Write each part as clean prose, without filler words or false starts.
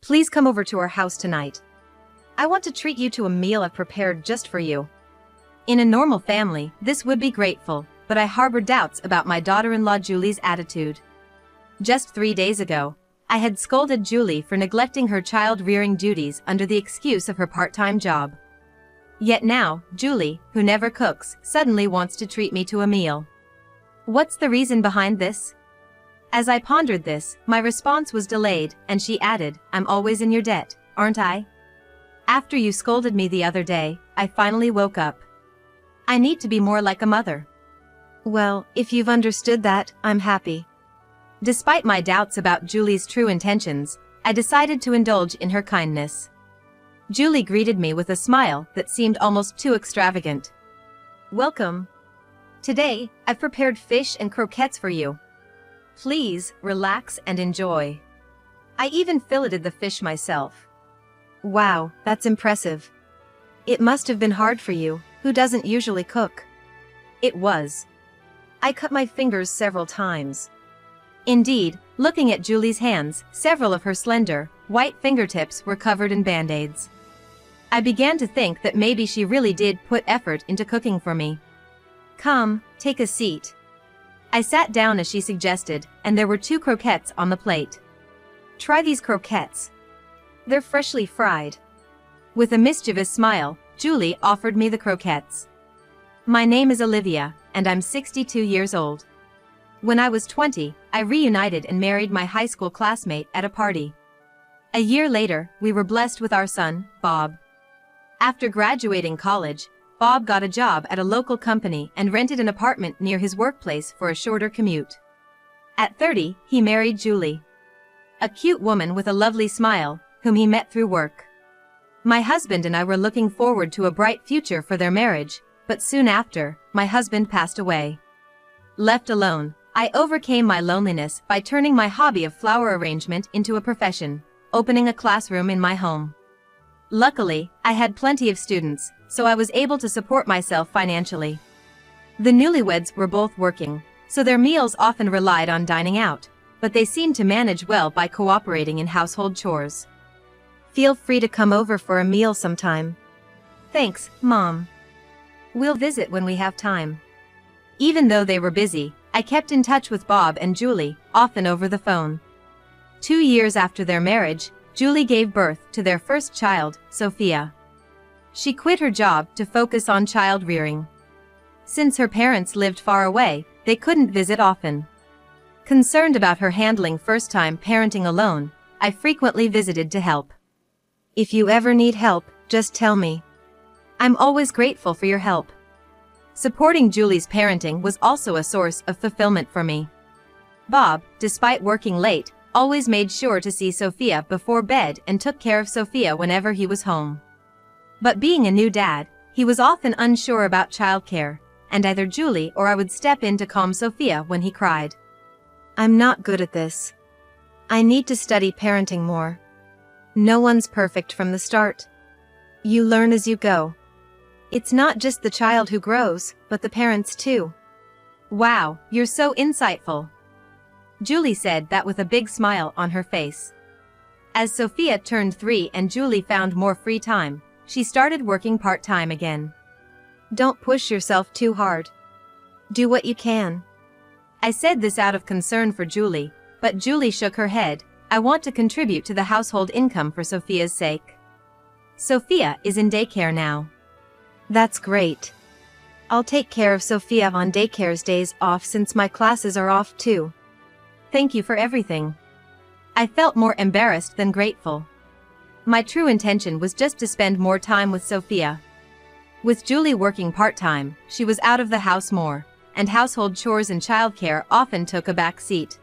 Please come over to our house tonight. I want to treat you to a meal I've prepared just for you. In a normal family, this would be grateful, but I harbor doubts about my daughter-in-law Julie's attitude. Just 3 days ago, I had scolded Julie for neglecting her child-rearing duties under the excuse of her part-time job. Yet now, Julie, who never cooks, suddenly wants to treat me to a meal. What's the reason behind this? As I pondered this, my response was delayed, and she added, "I'm always in your debt, aren't I? After you scolded me the other day, I finally woke up. I need to be more like a mother." Well, if you've understood that, I'm happy. Despite my doubts about Julie's true intentions, I decided to indulge in her kindness. Julie greeted me with a smile that seemed almost too extravagant. "Welcome. Today, I've prepared fish and croquettes for you. Please, relax and enjoy. I even filleted the fish myself." Wow, that's impressive. It must have been hard for you, who doesn't usually cook. It was. I cut my fingers several times. Indeed, looking at Julie's hands, several of her slender, white fingertips were covered in band-aids. I began to think that maybe she really did put effort into cooking for me. "Come, take a seat." I sat down as she suggested, and there were 2 croquettes on the plate. "Try these croquettes. They're freshly fried." With a mischievous smile, Julie offered me the croquettes. "My name is Olivia, and I'm 62 years old. When I was 20, I reunited and married my high school classmate at a party. A year later, we were blessed with our son, Bob. After graduating college, Bob got a job at a local company and rented an apartment near his workplace for a shorter commute. At 30, he married Julie, a cute woman with a lovely smile, whom he met through work. My husband and I were looking forward to a bright future for their marriage, but soon after, my husband passed away. Left alone, I overcame my loneliness by turning my hobby of flower arrangement into a profession, opening a classroom in my home. Luckily, I had plenty of students, so I was able to support myself financially. The newlyweds were both working, so their meals often relied on dining out, but they seemed to manage well by cooperating in household chores. Feel free to come over for a meal sometime. Thanks, Mom. We'll visit when we have time. Even though they were busy, I kept in touch with Bob and Julie, often over the phone. 2 years after their marriage, Julie gave birth to their first child, Sophia. She quit her job to focus on child rearing. Since her parents lived far away, they couldn't visit often. Concerned about her handling first-time parenting alone, I frequently visited to help. If you ever need help, just tell me. I'm always grateful for your help. Supporting Julie's parenting was also a source of fulfillment for me. Bob, despite working late, always made sure to see Sophia before bed and took care of Sophia whenever he was home. But being a new dad, he was often unsure about childcare, and either Julie or I would step in to calm Sophia when he cried. "I'm not good at this. I need to study parenting more. No one's perfect from the start. You learn as you go. It's not just the child who grows, but the parents too." "Wow, you're so insightful," Julie said that with a big smile on her face. As Sophia turned 3 and Julie found more free time, she started working part-time again. "Don't push yourself too hard. Do what you can." I said this out of concern for Julie, but Julie shook her head. "I want to contribute to the household income for Sophia's sake." Sophia is in daycare now. "That's great. I'll take care of Sophia on daycare's days off since my classes are off too. Thank you for everything." I felt more embarrassed than grateful. My true intention was just to spend more time with Sophia. With Julie working part-time, she was out of the house more, and household chores and childcare often took a back seat.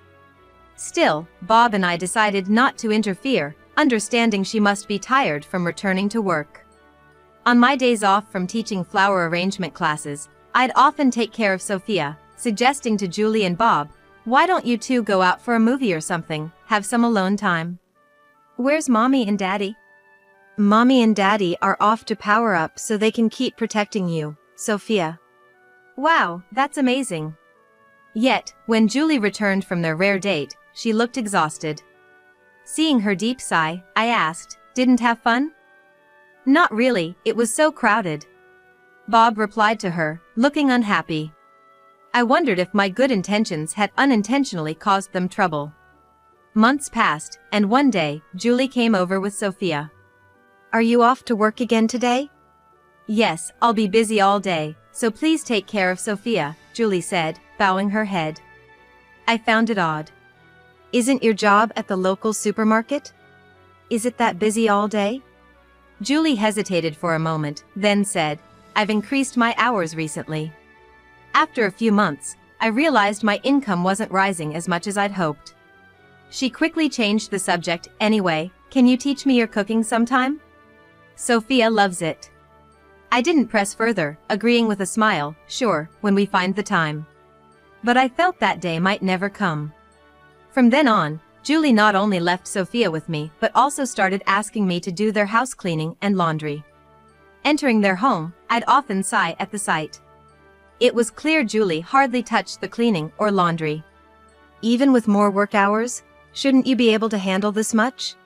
Still, Bob and I decided not to interfere, understanding she must be tired from returning to work. On my days off from teaching flower arrangement classes, I'd often take care of Sophia, suggesting to Julie and Bob, "Why don't you two go out for a movie or something, have some alone time?" "Where's Mommy and Daddy?" "Mommy and Daddy are off to power up so they can keep protecting you, Sophia." "Wow, that's amazing." Yet, when Julie returned from their rare date, she looked exhausted. Seeing her deep sigh, I asked, "Didn't have fun?" "Not really, it was so crowded," Bob replied to her, looking unhappy. I wondered if my good intentions had unintentionally caused them trouble. Months passed, and one day, Julie came over with Sophia. "Are you off to work again today?" "Yes, I'll be busy all day, so please take care of Sophia," Julie said, bowing her head. I found it odd. "Isn't your job at the local supermarket? Is it that busy all day?" Julie hesitated for a moment, then said, "I've increased my hours recently." After a few months, I realized my income wasn't rising as much as I'd hoped. She quickly changed the subject. "Anyway, can you teach me your cooking sometime? Sophia loves it." I didn't press further, agreeing with a smile, "Sure, when we find the time." But I felt that day might never come. From then on, Julie not only left Sophia with me but also started asking me to do their house cleaning and laundry. Entering their home, I'd often sigh at the sight. It was clear Julie hardly touched the cleaning or laundry. "Even with more work hours, shouldn't you be able to handle this much?"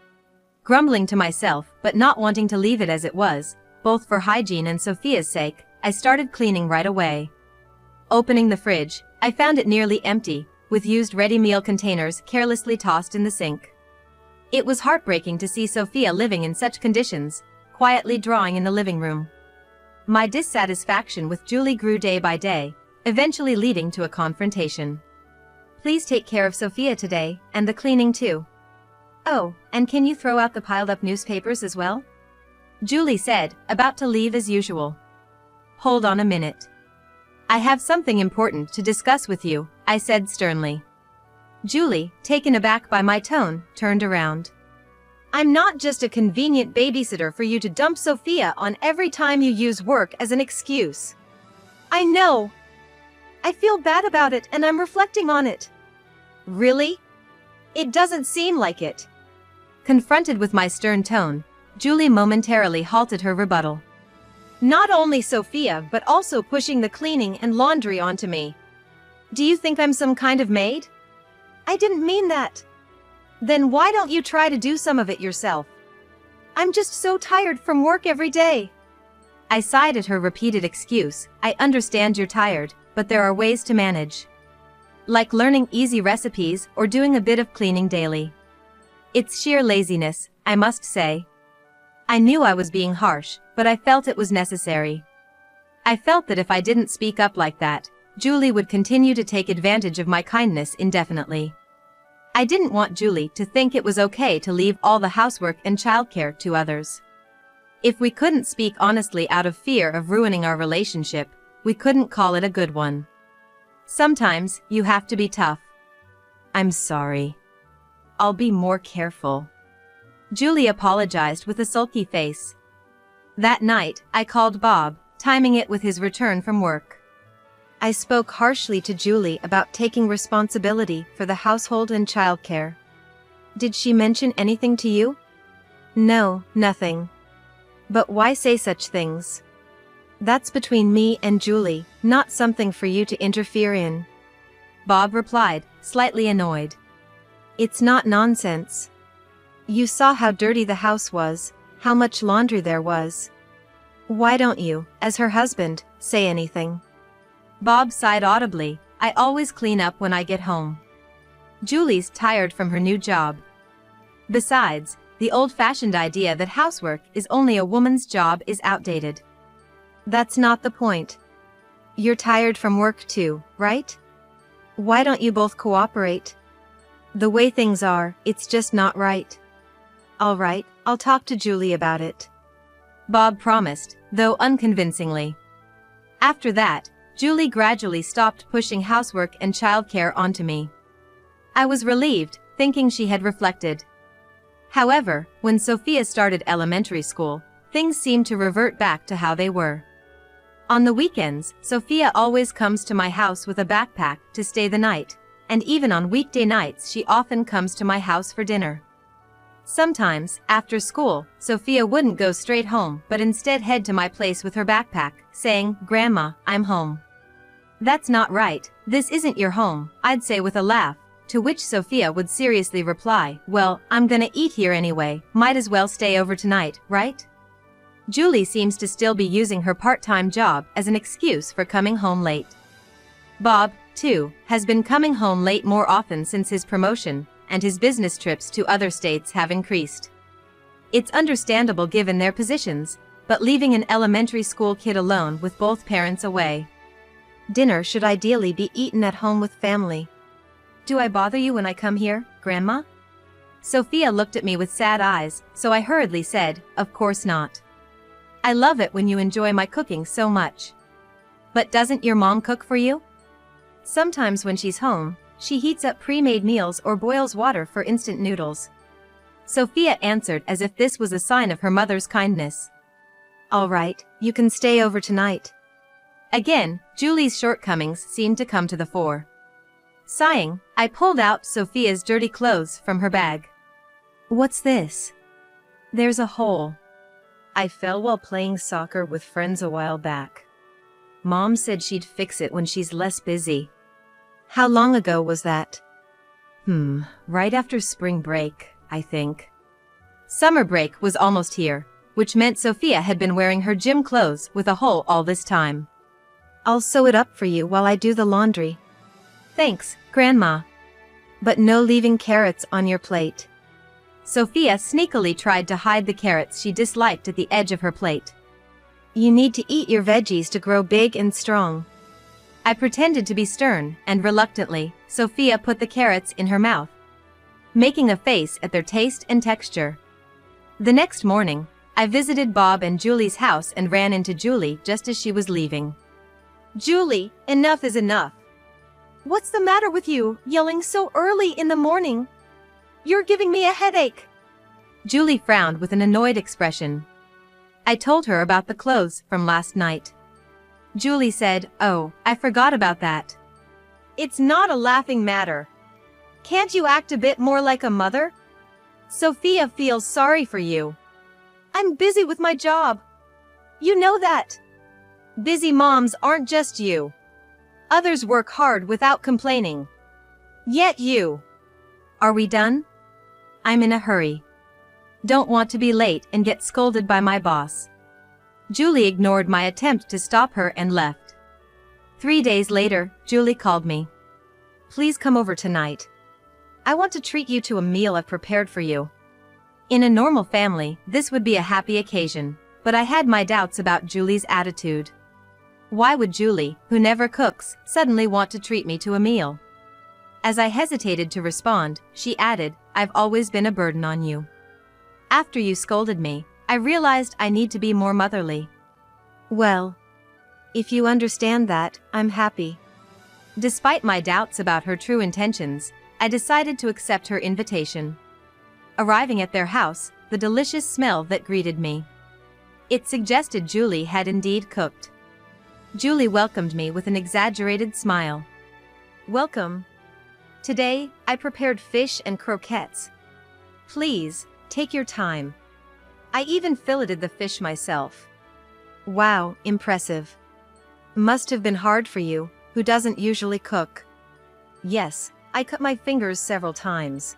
Grumbling to myself but not wanting to leave it as it was, both for hygiene and Sophia's sake, I started cleaning right away. Opening the fridge, I found it nearly empty, with used ready meal containers carelessly tossed in the sink. It was heartbreaking to see Sophia living in such conditions, quietly drawing in the living room. My dissatisfaction with Julie grew day by day, eventually leading to a confrontation. "Please take care of Sophia today, and the cleaning too. Oh, and can you throw out the piled-up newspapers as well?" Julie said, about to leave as usual. "Hold on a minute. I have something important to discuss with you," I said sternly. Julie, taken aback by my tone, turned around. "I'm not just a convenient babysitter for you to dump Sophia on every time you use work as an excuse." "I know. I feel bad about it and I'm reflecting on it." "Really? It doesn't seem like it." Confronted with my stern tone, Julie momentarily halted her rebuttal. "Not only Sophia but also pushing the cleaning and laundry onto me. Do you think I'm some kind of maid?" "I didn't mean that." "Then why don't you try to do some of it yourself?" "I'm just so tired from work every day." I sighed at her repeated excuse. "I understand you're tired, but there are ways to manage. Like learning easy recipes or doing a bit of cleaning daily. It's sheer laziness, I must say." I knew I was being harsh, but I felt it was necessary. I felt that if I didn't speak up like that, Julie would continue to take advantage of my kindness indefinitely. I didn't want Julie to think it was okay to leave all the housework and childcare to others. If we couldn't speak honestly out of fear of ruining our relationship, we couldn't call it a good one. Sometimes, you have to be tough. "I'm sorry. I'll be more careful." Julie apologized with a sulky face. That night, I called Bob, timing it with his return from work. I spoke harshly to Julie about taking responsibility for the household and childcare. "Did she mention anything to you?" "No, nothing." "But why say such things? That's between me and Julie, not something for you to interfere in." Bob replied, slightly annoyed. "It's not nonsense. You saw how dirty the house was, how much laundry there was. Why don't you, as her husband, say anything?" Bob sighed audibly. "I always clean up when I get home. Julie's tired from her new job. Besides, the old-fashioned idea that housework is only a woman's job is outdated. That's not the point. You're tired from work too, right? Why don't you both cooperate? The way things are, it's just not right." "All right, I'll talk to Julie about it," Bob promised, though unconvincingly. After that, Julie gradually stopped pushing housework and childcare onto me. I was relieved, thinking she had reflected. However, when Sophia started elementary school, things seemed to revert back to how they were. On the weekends, Sophia always comes to my house with a backpack to stay the night, and even on weekday nights she often comes to my house for dinner. Sometimes, after school, Sophia wouldn't go straight home but instead head to my place with her backpack, saying, "Grandma, I'm home." "That's not right, this isn't your home," I'd say with a laugh, to which Sophia would seriously reply, "Well, I'm gonna eat here anyway, might as well stay over tonight, right?" Julie seems to still be using her part-time job as an excuse for coming home late. Bob, too, has been coming home late more often since his promotion, and his business trips to other states have increased. It's understandable given their positions, but leaving an elementary school kid alone with both parents away. Dinner should ideally be eaten at home with family. "Do I bother you when I come here, Grandma?" Sophia looked at me with sad eyes, so I hurriedly said, "Of course not. I love it when you enjoy my cooking so much." "But doesn't your mom cook for you?" "Sometimes when she's home, she heats up pre-made meals or boils water for instant noodles." Sophia answered as if this was a sign of her mother's kindness. "All right, you can stay over tonight." Again, Julie's shortcomings seemed to come to the fore. Sighing, I pulled out Sophia's dirty clothes from her bag. "What's this?" "There's a hole. I fell while playing soccer with friends a while back. Mom said she'd fix it when she's less busy." "How long ago was that?" Right after spring break, I think." Summer break was almost here, which meant Sophia had been wearing her gym clothes with a hole all this time. "I'll sew it up for you while I do the laundry." "Thanks, Grandma. But no leaving carrots on your plate." Sophia sneakily tried to hide the carrots she disliked at the edge of her plate. "You need to eat your veggies to grow big and strong." I pretended to be stern, and reluctantly, Sophia put the carrots in her mouth, making a face at their taste and texture. The next morning, I visited Bob and Julie's house and ran into Julie just as she was leaving. "Julie, enough is enough. What's the matter with you, yelling so early in the morning? You're giving me a headache." Julie frowned with an annoyed expression. I told her about the clothes from last night. Julie said, "Oh, I forgot about that." "It's not a laughing matter. Can't you act a bit more like a mother? Sophia feels sorry for you." "I'm busy with my job. You know that. Busy moms aren't just you. Others work hard without complaining. Yet you." "Are we done? I'm in a hurry. Don't want to be late and get scolded by my boss." Julie ignored my attempt to stop her and left. 3 days later, Julie called me. "Please come over tonight. I want to treat you to a meal I've prepared for you." In a normal family, this would be a happy occasion, but I had my doubts about Julie's attitude. Why would Julie, who never cooks, suddenly want to treat me to a meal? As I hesitated to respond, she added, "I've always been a burden on you. After you scolded me, I realized I need to be more motherly." "Well, if you understand that, I'm happy." Despite my doubts about her true intentions, I decided to accept her invitation. Arriving at their house, the delicious smell that greeted me. It suggested Julie had indeed cooked. Julie welcomed me with an exaggerated smile. "Welcome. Today, I prepared fish and croquettes. Please, take your time. I even filleted the fish myself." "Wow, impressive. Must have been hard for you, who doesn't usually cook." "Yes, I cut my fingers several times.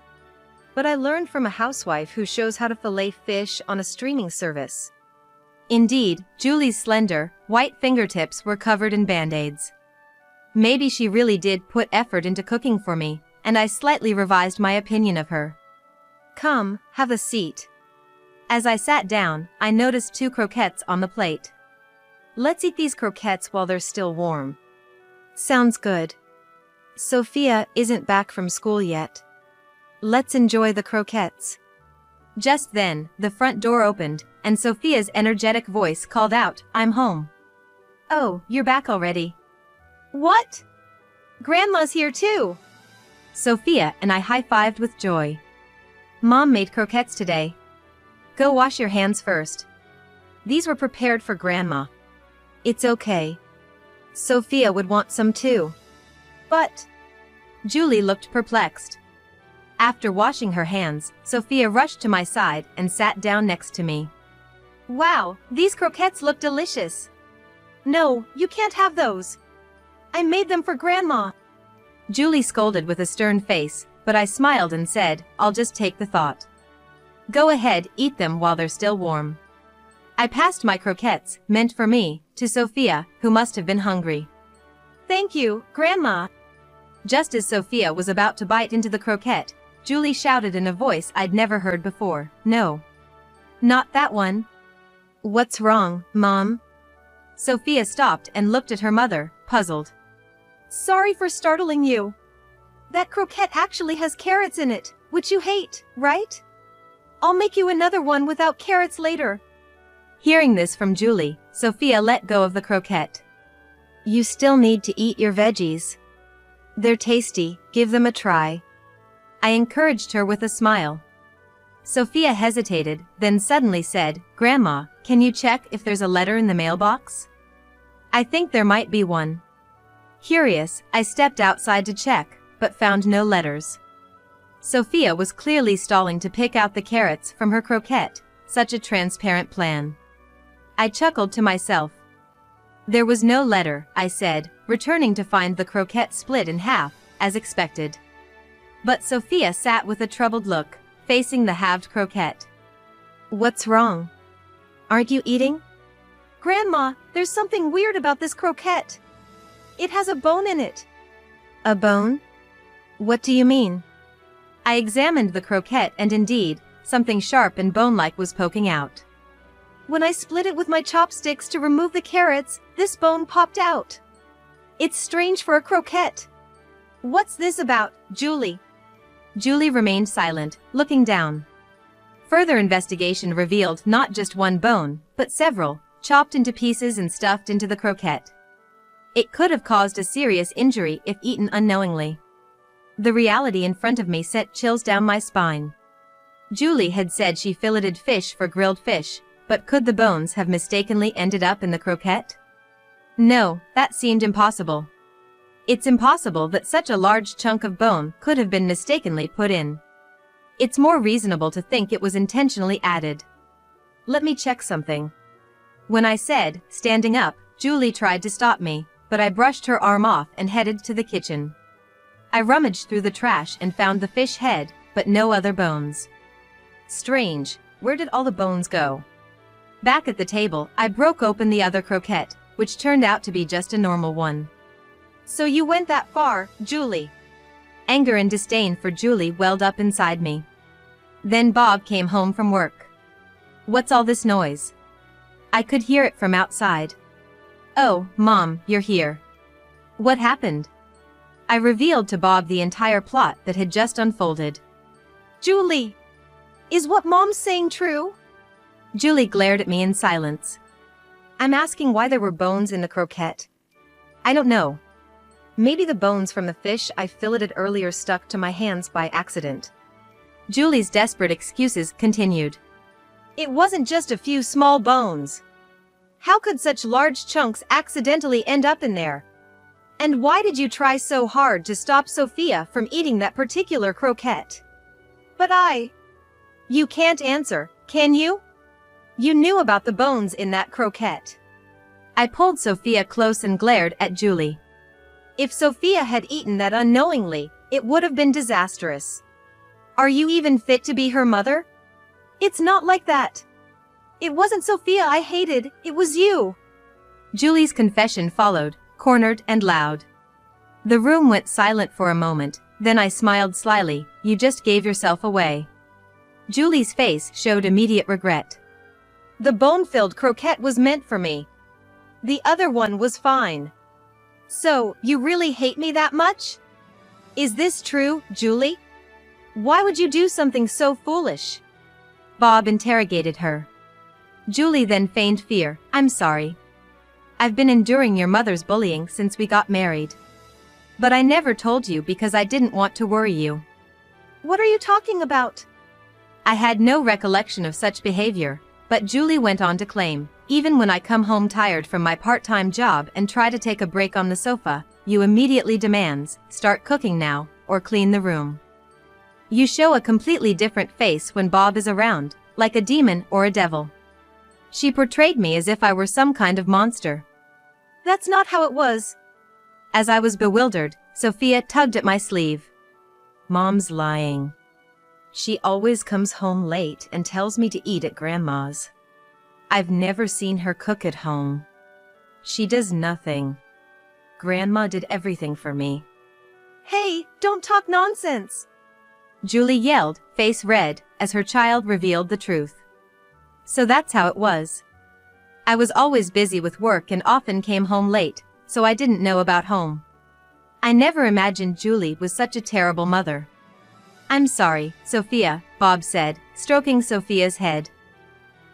But I learned from a housewife who shows how to fillet fish on a streaming service." Indeed, Julie's slender, white fingertips were covered in band-aids. Maybe she really did put effort into cooking for me, and I slightly revised my opinion of her. "Come, have a seat." As I sat down, I noticed 2 croquettes on the plate. "Let's eat these croquettes while they're still warm." "Sounds good. Sophia isn't back from school yet. Let's enjoy the croquettes." Just then, the front door opened, and Sophia's energetic voice called out, "I'm home." "Oh, you're back already." "What? Grandma's here too." Sophia and I high-fived with joy. "Mom made croquettes today. Go wash your hands first. These were prepared for Grandma." "It's okay. Sophia would want some too." "But..." Julie looked perplexed. After washing her hands, Sophia rushed to my side and sat down next to me. "Wow, these croquettes look delicious." "No, you can't have those. I made them for Grandma." Julie scolded with a stern face, but I smiled and said, I'll just take the thought. Go ahead, eat them while they're still warm. I passed my croquettes, meant for me, to Sophia, who must have been hungry. Thank you, Grandma. Just as Sophia was about to bite into the croquette, Julie shouted in a voice I'd never heard before, No. Not that one. What's wrong, Mom? Sophia stopped and looked at her mother, puzzled. Sorry for startling you. That croquette actually has carrots in it, which you hate, right? I'll make you another one without carrots later. Hearing this from Julie, Sophia let go of the croquette. You still need to eat your veggies. They're tasty, give them a try. I encouraged her with a smile. Sophia hesitated, then suddenly said, Grandma, can you check if there's a letter in the mailbox? I think there might be one. Curious, I stepped outside to check, but found no letters. Sophia was clearly stalling to pick out the carrots from her croquette, such a transparent plan. I chuckled to myself. There was no letter, I said, returning to find the croquette split in half, as expected. But Sophia sat with a troubled look, facing the halved croquette. What's wrong? Aren't you eating? Grandma, there's something weird about this croquette. It has a bone in it. A bone? What do you mean? I examined the croquette and indeed, something sharp and bone-like was poking out. When I split it with my chopsticks to remove the carrots, this bone popped out. It's strange for a croquette. What's this about, Julie? Julie remained silent, looking down. Further investigation revealed not just one bone, but several, chopped into pieces and stuffed into the croquette. It could have caused a serious injury if eaten unknowingly. The reality in front of me sent chills down my spine. Julie had said she filleted fish for grilled fish, but could the bones have mistakenly ended up in the croquette? No, that seemed impossible. It's impossible that such a large chunk of bone could have been mistakenly put in. It's more reasonable to think it was intentionally added. Let me check something. When I said, standing up, Julie tried to stop me, but I brushed her arm off and headed to the kitchen. I rummaged through the trash and found the fish head, but no other bones. Strange, where did all the bones go? Back at the table, I broke open the other croquette, which turned out to be just a normal one. So you went that far, Julie? Anger and disdain for Julie welled up inside me. Then Bob came home from work. What's all this noise? I could hear it from outside. Oh, Mom, you're here. What happened? I revealed to Bob the entire plot that had just unfolded. Julie! Is what Mom's saying true? Julie glared at me in silence. I'm asking why there were bones in the croquette. I don't know. Maybe the bones from the fish I filleted earlier stuck to my hands by accident. Julie's desperate excuses continued. It wasn't just a few small bones. How could such large chunks accidentally end up in there? And why did you try so hard to stop Sophia from eating that particular croquette? But You can't answer, can you? You knew about the bones in that croquette. I pulled Sophia close and glared at Julie. If Sophia had eaten that unknowingly, it would have been disastrous. Are you even fit to be her mother? It's not like that. It wasn't Sophia I hated, it was you. Julie's confession followed, cornered and loud. The room went silent for a moment, then I smiled slyly, you just gave yourself away. Julie's face showed immediate regret. The bone-filled croquette was meant for me. The other one was fine. So, you really hate me that much? Is this true, Julie? Why would you do something so foolish? Bob interrogated her. Julie then feigned fear. I'm sorry. I've been enduring your mother's bullying since we got married. But I never told you because I didn't want to worry you. What are you talking about? I had no recollection of such behavior, but Julie went on to claim, even when I come home tired from my part-time job and try to take a break on the sofa, you immediately demands, start cooking now, or clean the room. You show a completely different face when Bob is around, like a demon or a devil. She portrayed me as if I were some kind of monster. That's not how it was. As I was bewildered, Sophia tugged at my sleeve. Mom's lying. She always comes home late and tells me to eat at Grandma's. I've never seen her cook at home. She does nothing. Grandma did everything for me. Hey, don't talk nonsense! Julie yelled, face red, as her child revealed the truth. So that's how it was. I was always busy with work and often came home late, so I didn't know about home. I never imagined Julie was such a terrible mother. I'm sorry, Sophia, Bob said, stroking Sophia's head.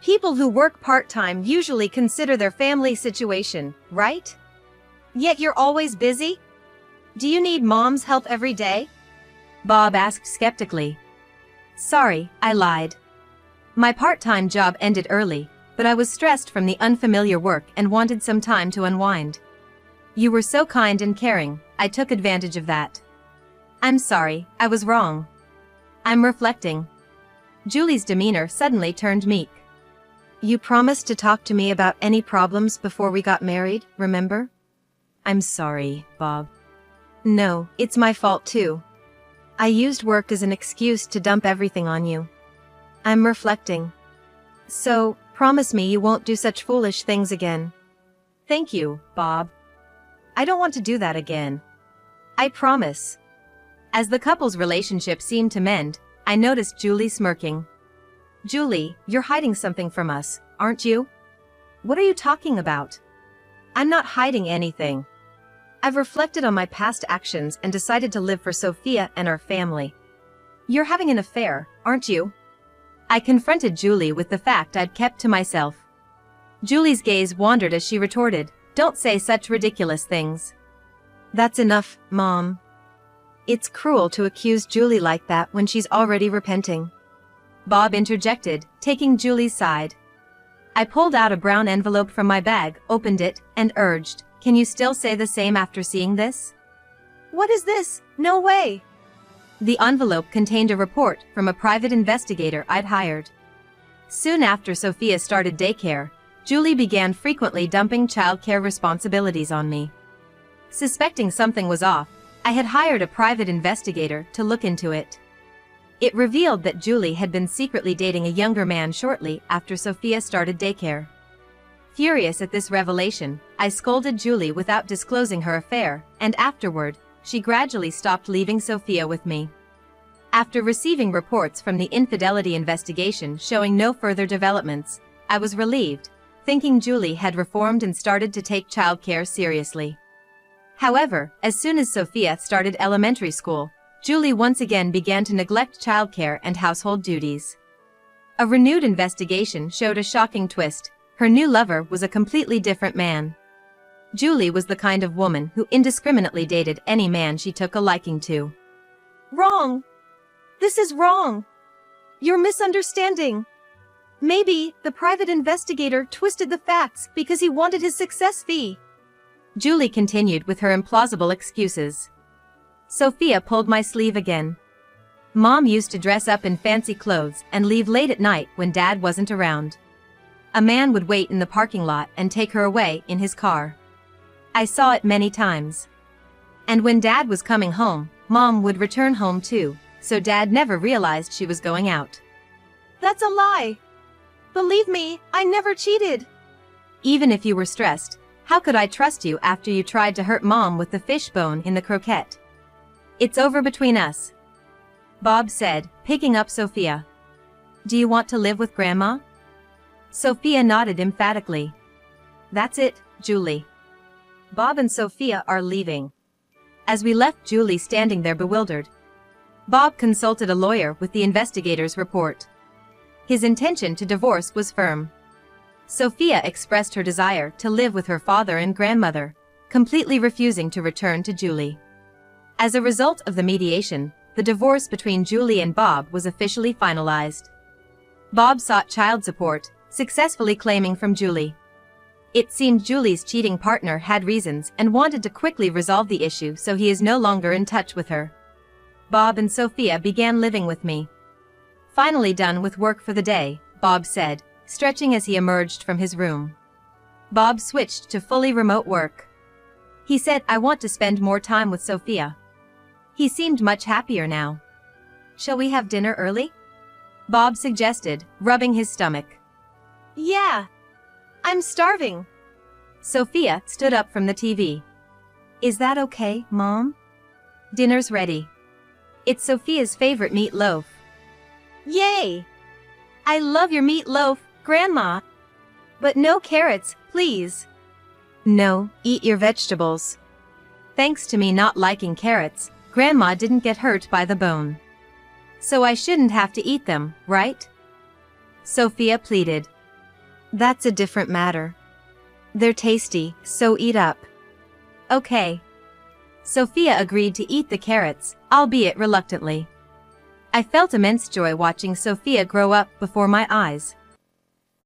People who work part-time usually consider their family situation, right? Yet you're always busy? Do you need Mom's help every day? Bob asked skeptically. Sorry, I lied. My part-time job ended early, but I was stressed from the unfamiliar work and wanted some time to unwind. You were so kind and caring, I took advantage of that. I'm sorry, I was wrong. I'm reflecting. Julie's demeanor suddenly turned meek. You promised to talk to me about any problems before we got married, remember? I'm sorry, Bob. No, it's my fault too. I used work as an excuse to dump everything on you. I'm reflecting. So, promise me you won't do such foolish things again. Thank you, Bob. I don't want to do that again. I promise. As the couple's relationship seemed to mend, I noticed Julie smirking. Julie, you're hiding something from us, aren't you? What are you talking about? I'm not hiding anything. I've reflected on my past actions and decided to live for Sophia and our family. You're having an affair, aren't you? I confronted Julie with the fact I'd kept to myself. Julie's gaze wandered as she retorted, Don't say such ridiculous things. That's enough, Mom. It's cruel to accuse Julie like that when she's already repenting. Bob interjected, taking Julie's side. I pulled out a brown envelope from my bag, opened it, and urged, Can you still say the same after seeing this? What is this? No way! The envelope contained a report from a private investigator I'd hired. Soon after Sophia started daycare, Julie began frequently dumping childcare responsibilities on me. Suspecting something was off, I had hired a private investigator to look into it. It revealed that Julie had been secretly dating a younger man shortly after Sophia started daycare. Furious at this revelation, I scolded Julie without disclosing her affair, and afterward, she gradually stopped leaving Sophia with me. After receiving reports from the infidelity investigation showing no further developments, I was relieved, thinking Julie had reformed and started to take childcare seriously. However, as soon as Sophia started elementary school, Julie once again began to neglect childcare and household duties. A renewed investigation showed a shocking twist. Her new lover was a completely different man. Julie was the kind of woman who indiscriminately dated any man she took a liking to. Wrong! This is wrong! You're misunderstanding. Maybe the private investigator twisted the facts because he wanted his success fee. Julie continued with her implausible excuses. Sophia pulled my sleeve again. Mom used to dress up in fancy clothes and leave late at night when Dad wasn't around. A man would wait in the parking lot and take her away in his car. I saw it many times. And when Dad was coming home, Mom would return home too, so Dad never realized she was going out. That's a lie! Believe me, I never cheated! Even if you were stressed, how could I trust you after you tried to hurt Mom with the fish bone in the croquette? It's over between us, Bob said, picking up Sophia. Do you want to live with Grandma? Sophia nodded emphatically. That's it, Julie. Bob and Sophia are leaving. As we left Julie standing there bewildered, Bob consulted a lawyer with the investigator's report. His intention to divorce was firm. Sophia expressed her desire to live with her father and grandmother, completely refusing to return to Julie. As a result of the mediation, the divorce between Julie and Bob was officially finalized. Bob sought child support, successfully claiming from Julie. It seemed Julie's cheating partner had reasons and wanted to quickly resolve the issue, so he is no longer in touch with her. Bob and Sophia began living with me. Finally done with work for the day, Bob said, stretching as he emerged from his room. Bob switched to fully remote work. He said, "I want to spend more time with Sophia." He seemed much happier now. "Shall we have dinner early?" Bob suggested, rubbing his stomach. Yeah. I'm starving. Sophia stood up from the TV. "Is that okay, Mom? Dinner's ready. It's Sophia's favorite meatloaf." Yay! I love your meatloaf, Grandma. But no carrots, please. "No, eat your vegetables." Thanks to me not liking carrots, Grandma didn't get hurt by the bone. So I shouldn't have to eat them, right? Sophia pleaded. "That's a different matter. They're tasty, so eat up." Okay. Sophia agreed to eat the carrots, albeit reluctantly. I felt immense joy watching Sophia grow up before my eyes.